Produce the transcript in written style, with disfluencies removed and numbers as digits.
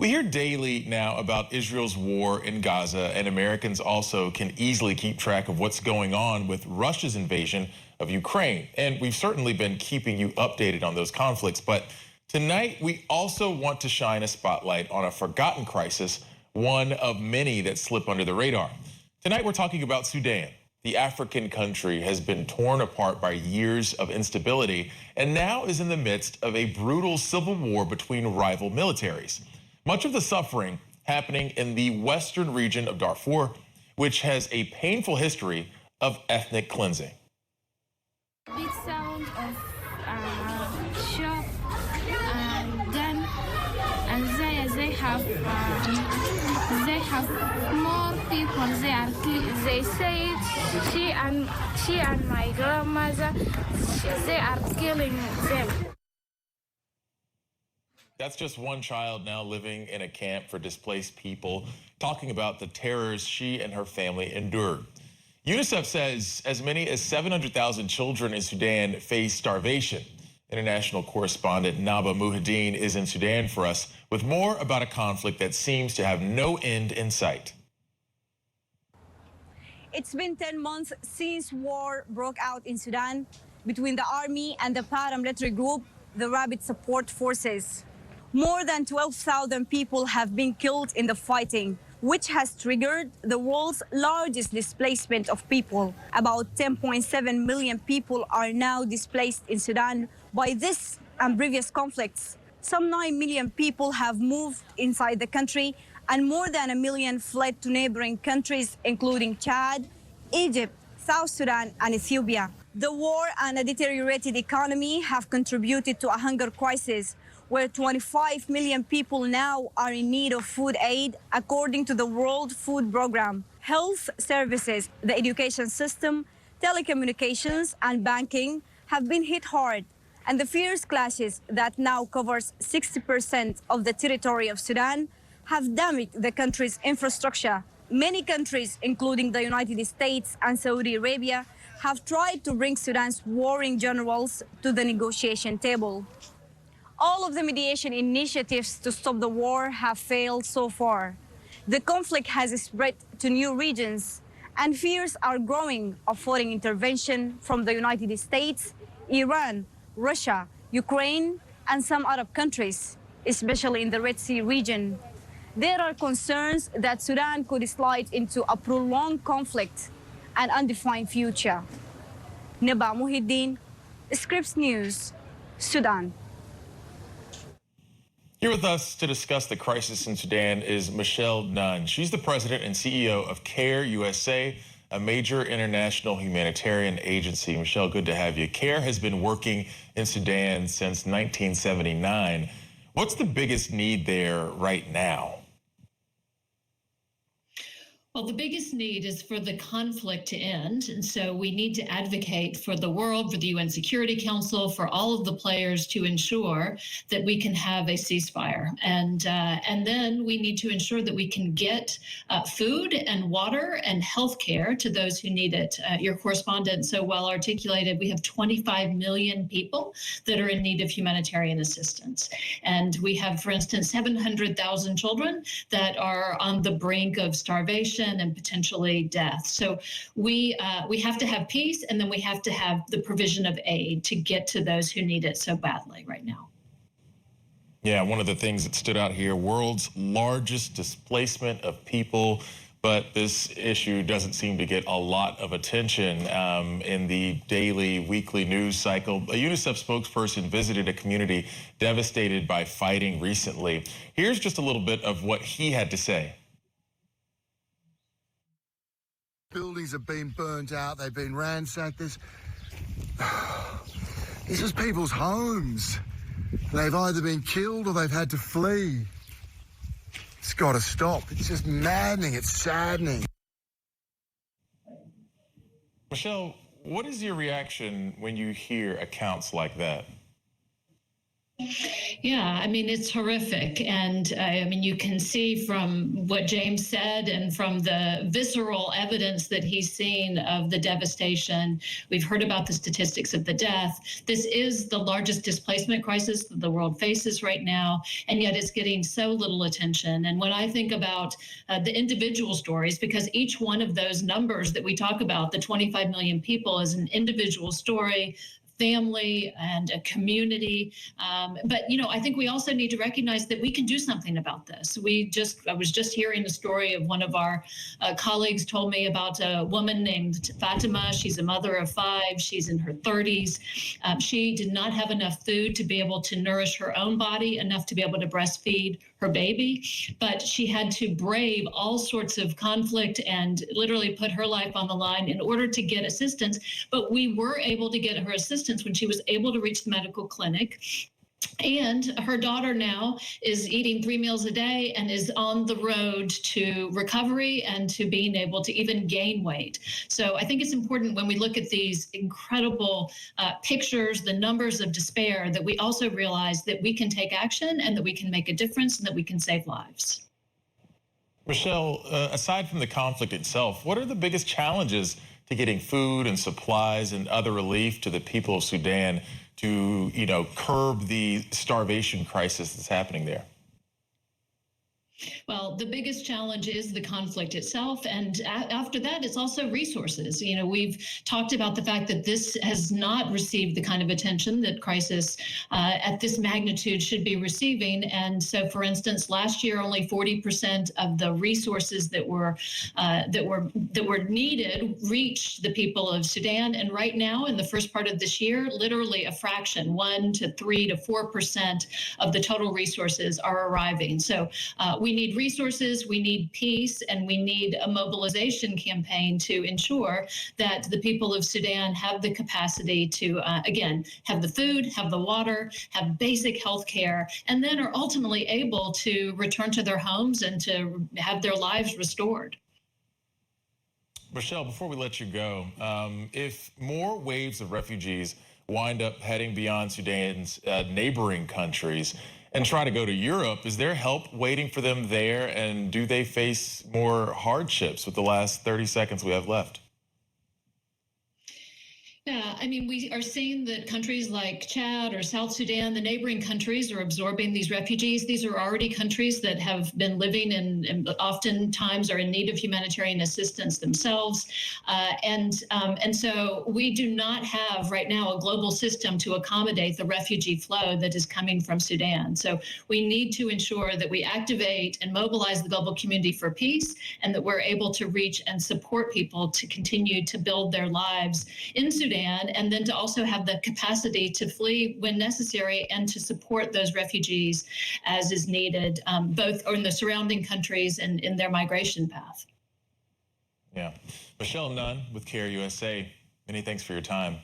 We hear daily now about Israel's war in Gaza, and Americans also can easily keep track of what's going on with Russia's invasion of Ukraine. And we've certainly been keeping you updated on those conflicts. But tonight, we also want to shine a spotlight on a forgotten crisis, one of many that slip under the radar. Tonight, we're talking about Sudan. The African country has been torn apart by years of instability and now is in the midst of a brutal civil war between rival militaries. Much of the suffering happening in the western region of Darfur, which has a painful history of ethnic cleansing. Big sound of shot and gun, and they have more people. They say she and my grandmother, they are killing them. That's just one child now living in a camp for displaced people, talking about the terrors she and her family endured. UNICEF says as many as 700,000 children in Sudan face starvation. International correspondent Naba Mujahideen is in Sudan for us with more about a conflict that seems to have no end in sight. It's been 10 months since war broke out in Sudan between the army and the paramilitary group, the Rapid Support Forces. More than 12,000 people have been killed in the fighting, which has triggered the world's largest displacement of people. About 10.7 million people are now displaced in Sudan by this and previous conflicts. Some 9 million people have moved inside the country, and more than 1 million fled to neighboring countries, including Chad, Egypt, South Sudan, and Ethiopia. The war and a deteriorated economy have contributed to a hunger crisis, where 25 million people now are in need of food aid, according to the World Food Programme. Health services, the education system, telecommunications, and banking have been hit hard, and the fierce clashes that now covers 60% of the territory of Sudan have damaged the country's infrastructure. Many countries, including the United States and Saudi Arabia, have tried to bring Sudan's warring generals to the negotiation table. All of the mediation initiatives to stop the war have failed so far. The conflict has spread to new regions, and fears are growing of foreign intervention from the United States, Iran, Russia, Ukraine, and some Arab countries, especially in the Red Sea region. There are concerns that Sudan could slide into a prolonged conflict and undefined future. Naba Mujahideen, Scripps News, Sudan. Here with us to discuss the crisis in Sudan is Michelle Nunn. She's the president and CEO of CARE USA, a major international humanitarian agency. Michelle, good to have you. CARE has been working in Sudan since 1979. What's the biggest need there right now? Well, the biggest need is for the conflict to end. And so we need to advocate for the world, for the UN Security Council, for all of the players to ensure that we can have a ceasefire. And then we need to ensure that we can get food and water and health care to those who need it. Your correspondent so well articulated, we have 25 million people that are in need of humanitarian assistance. And we have, for instance, 700,000 children that are on the brink of starvation and potentially death. So we have to have peace, and then we have to have the provision of aid to get to those who need it so badly right now. Yeah, one of the things that stood out here, world's largest displacement of people, but this issue doesn't seem to get a lot of attention in the daily, weekly news cycle. A UNICEF spokesperson visited a community devastated by fighting recently. Here's just a little bit of what he had to say. Buildings have been burnt out, they've been ransacked. This is people's homes. They've either been killed or they've had to flee. It's got to stop. It's just maddening. It's saddening. Michelle, what is your reaction when you hear accounts like that? Yeah, I mean, it's horrific. And I mean, you can see from what James said and from the visceral evidence that he's seen of the devastation. We've heard about the statistics of the death. This is the largest displacement crisis that the world faces right now, and yet it's getting so little attention. And when I think about the individual stories, because each one of those numbers that we talk about, the 25 million people, is an individual story, family and a community. But, you know, I think we also need to recognize that we can do something about this. I was just hearing the story of one of our colleagues told me about a woman named Fatima. She's a mother of 5. She's in her 30s. She did not have enough food to be able to nourish her own body, enough to be able to breastfeed her baby, but she had to brave all sorts of conflict and literally put her life on the line in order to get assistance. But we were able to get her assistance when she was able to reach the medical clinic. And her daughter now is eating 3 meals a day and is on the road to recovery and to being able to even gain weight. So I think it's important when we look at these incredible pictures, the numbers of despair, that we also realize that we can take action and that we can make a difference and that we can save lives. Michelle, aside from the conflict itself, what are the biggest challenges to getting food and supplies and other relief to the people of Sudan to, you know, curb the starvation crisis that's happening there? Well, the biggest challenge is the conflict itself. And after that, it's also resources. You know, we've talked about the fact that this has not received the kind of attention that crisis at this magnitude should be receiving. And so, for instance, last year, only 40% of the resources that were needed reached the people of Sudan. And right now, in the first part of this year, literally a fraction, 1 to 3 to 4% of the total resources are arriving. So we need resources, we need peace, and we need a mobilization campaign to ensure that the people of Sudan have the capacity to, again, have the food, have the water, have basic health care, and then are ultimately able to return to their homes and to have their lives restored. Michelle, before we let you go, if more waves of refugees wind up heading beyond Sudan's neighboring countries and try to go to Europe, is there help waiting for them there? And do they face more hardships with the last 30 seconds we have left? Yeah, I mean, we are seeing that countries like Chad or South Sudan, the neighboring countries, are absorbing these refugees. These are already countries that have been living and oftentimes are in need of humanitarian assistance themselves. And so we do not have right now a global system to accommodate the refugee flow that is coming from Sudan. So we need to ensure that we activate and mobilize the global community for peace, and that we're able to reach and support people to continue to build their lives in Sudan, and then to also have the capacity to flee when necessary and to support those refugees as is needed, both in the surrounding countries and in their migration path. Yeah. Michelle Nunn with CARE USA, many thanks for your time.